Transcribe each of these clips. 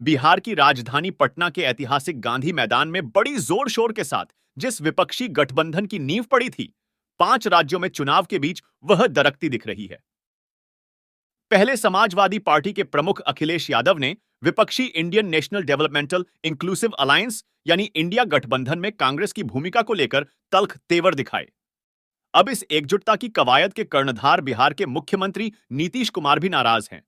बिहार की राजधानी पटना के ऐतिहासिक गांधी मैदान में बड़ी जोर शोर के साथ जिस विपक्षी गठबंधन की नींव पड़ी थी, 5 राज्यों में चुनाव के बीच वह दरकती दिख रही है। पहले समाजवादी पार्टी के प्रमुख अखिलेश यादव ने विपक्षी Indian national developmental inclusive alliance यानी इंडिया गठबंधन में कांग्रेस की भूमिका को लेकर तल्ख तेवर दिखाए। अब इस एकजुटता की कवायद के कर्णधार बिहार के मुख्यमंत्री नीतीश कुमार भी नाराज हैं।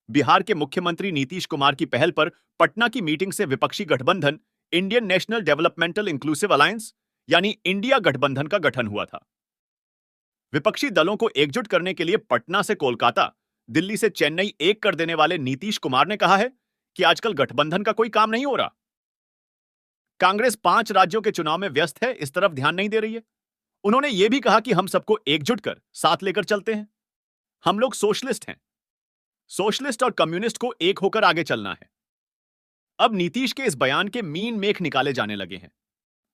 बिहार के मुख्यमंत्री नीतीश कुमार की पहल पर पटना की मीटिंग से विपक्षी गठबंधन Indian national developmental inclusive alliance यानी इंडिया गठबंधन का गठन हुआ था। विपक्षी दलों को एकजुट करने के लिए पटना से कोलकाता, दिल्ली से चेन्नई एक कर देने वाले नीतीश कुमार ने कहा है कि आजकल गठबंधन का कोई काम नहीं हो रहा। कांग्रेस 5 राज्यों के चुनाव में व्यस्त है, इस तरफ ध्यान नहीं दे रही है। उन्होंने यह भी कहा कि हम सबको एकजुट कर साथ लेकर चलते हैं। हम लोग सोशलिस्ट हैं। सोशलिस्ट और कम्युनिस्ट को एक होकर आगे चलना है। अब नीतीश के इस बयान के मीन मेख निकाले जाने लगे हैं।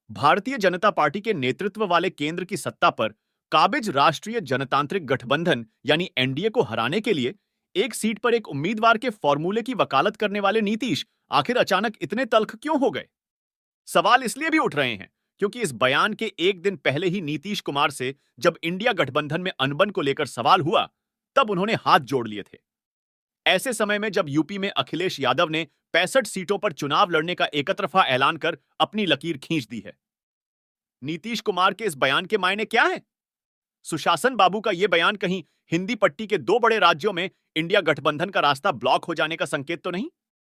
भारतीय जनता पार्टी के नेतृत्व वाले केंद्र की सत्ता पर काबिज राष्ट्रीय जनतांत्रिक गठबंधन यानी एनडीए को हराने के लिए एक सीट पर एक उम्मीदवार के फॉर्मूले की वकालत करने वाले नीतीश आखिर अचानक इतने तल्ख क्यों हो गए? सवाल इसलिए भी उठ रहे हैं क्योंकि इस बयान के एक दिन पहले ही नीतीश कुमार से जब इंडिया गठबंधन में अनबन को लेकर सवाल हुआ, तब उन्होंने हाथ जोड़ लिए थे। ऐसे समय में जब यूपी में अखिलेश यादव ने 65 सीटों पर चुनाव लड़ने का एकतरफा ऐलान कर अपनी लकीर खींच दी है। नीतीश कुमार के इस बयान के मायने क्या है? सुशासन बाबू का यह बयान कहीं हिंदी पट्टी के 2 बड़े राज्यों में इंडिया गठबंधन का रास्ता ब्लॉक हो जाने का संकेत तो नहीं?